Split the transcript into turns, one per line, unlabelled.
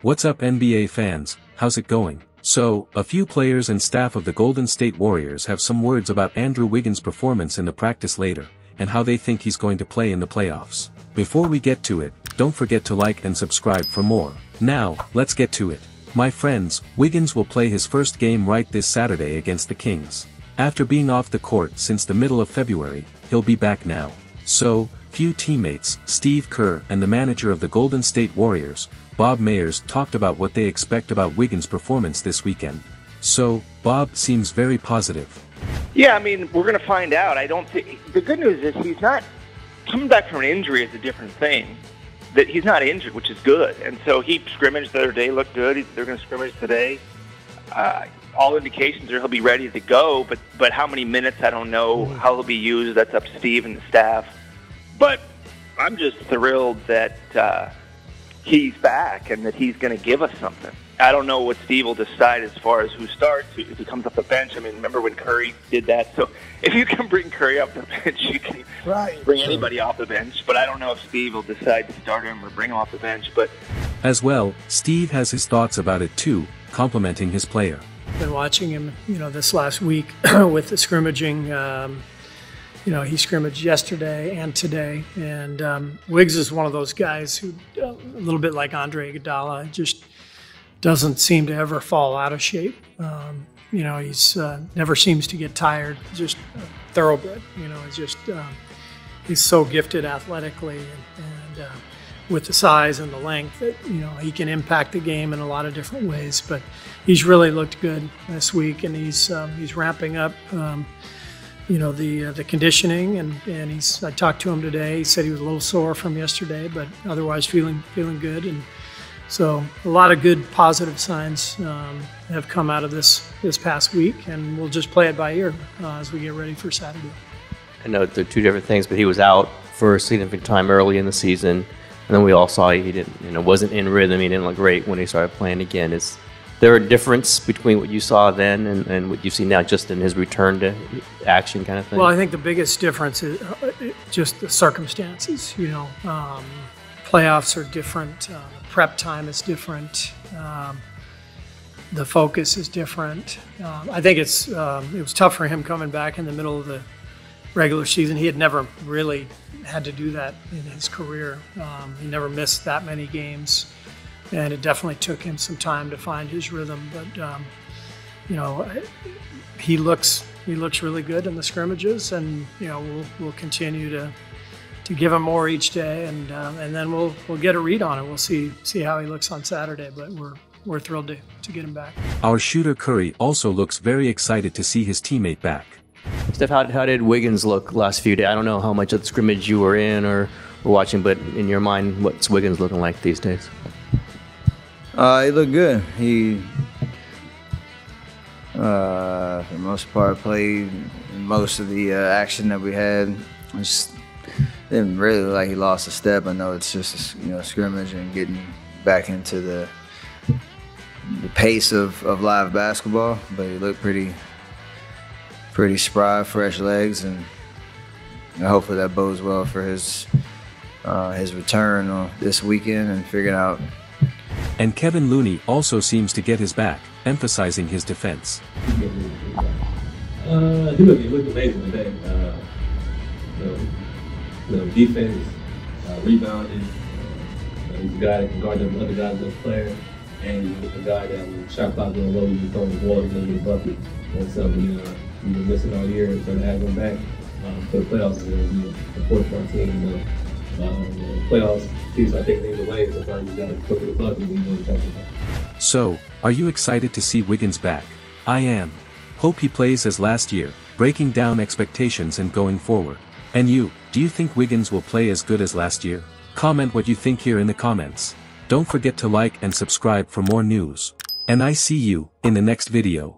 What's up NBA fans, how's it going? So, a few players and staff of the Golden State Warriors have some words about Andrew Wiggins' performance in the practice later, and how they think he's going to play in the playoffs. Before we get to it, don't forget to like and subscribe for more. Now, let's get to it. My friends, Wiggins will play his first game right this Saturday against the Kings. After being off the court since the middle of February, he'll be back now. So, few teammates, Steve Kerr and the manager of the Golden State Warriors, Bob Myers, talked about what they expect about Wiggins' performance this weekend. So, Bob seems very positive.
Yeah, I mean, we're going to find out. I don't think the good news is he's not coming back from an injury is a different thing. That he's not injured, which is good. And so he scrimmaged the other day, looked good. They're going to scrimmage today. All indications are he'll be ready to go, but how many minutes, I don't know. How he'll be used, that's up to Steve and the staff. But I'm just thrilled that he's back and that he's going to give us something. I don't know what Steve will decide as far as who starts, if he comes off the bench. I mean, remember when Curry did that? So if you can bring Curry off the bench, you can bring anybody off the bench. But I don't know if Steve will decide to start him or bring him off the bench. But
as well, Steve has his thoughts about it too, complimenting his player.
Been watching him, this last week with the scrimmaging. He scrimmaged yesterday and today, and Wiggs is one of those guys who, a little bit like Andre Iguodala, just doesn't seem to ever fall out of shape. He's never seems to get tired. Just a thoroughbred. He's so gifted athletically and with the size and the length that he can impact the game in a lot of different ways. But he's really looked good this week, and he's ramping up. The conditioning, and I talked to him today. He said he was a little sore from yesterday, but otherwise feeling good. And so a lot of good positive signs have come out of this past week, and we'll just play it by ear as we get ready for Saturday.
I know they're two different things, but he was out for a significant time early in the season, and then we all saw he didn't, wasn't in rhythm. He didn't look great when he started playing again. Is there a difference between what you saw then and what you see now, just in his return to action kind of thing?
Well, I think the biggest difference is just the circumstances. Playoffs are different. Prep time is different. The focus is different. I think it was tough for him coming back in the middle of the regular season. He had never really had to do that in his career. He never missed that many games. And it definitely took him some time to find his rhythm, but he looks really good in the scrimmages, and we'll continue to give him more each day, and then we'll get a read on it. We'll see how he looks on Saturday, but we're thrilled to get him back.
Our shooter Curry also looks very excited to see his teammate back.
Steph, how did Wiggins look last few days? I don't know how much of the scrimmage you were in or were watching, but in your mind, what's Wiggins looking like these days?
He looked good. He, for the most part, played most of the action that we had. Just didn't really look like he lost a step. I know it's just scrimmage and getting back into the pace of live basketball, but he looked pretty spry, fresh legs, and hopefully that bodes well for his return this weekend and figuring out.
And Kevon Looney also seems to get his back, emphasizing his defense.
He looked amazing today. Defense, rebounding. He's a guy that can guard the other guys, the player, and he's a guy that when shot clock going low, you can throw the ball, he's going to get a bucket. That's something we've been missing all year, so to have him back for the playoffs is going to be important for our team. Playoffs, teams are taking things away, sometimes you got to put the bucket and you want to about.
So, are you excited to see Wiggins back? I am. Hope he plays as last year, breaking down expectations and going forward. And you, do you think Wiggins will play as good as last year? Comment what you think here in the comments. Don't forget to like and subscribe for more news. And I see you in the next video.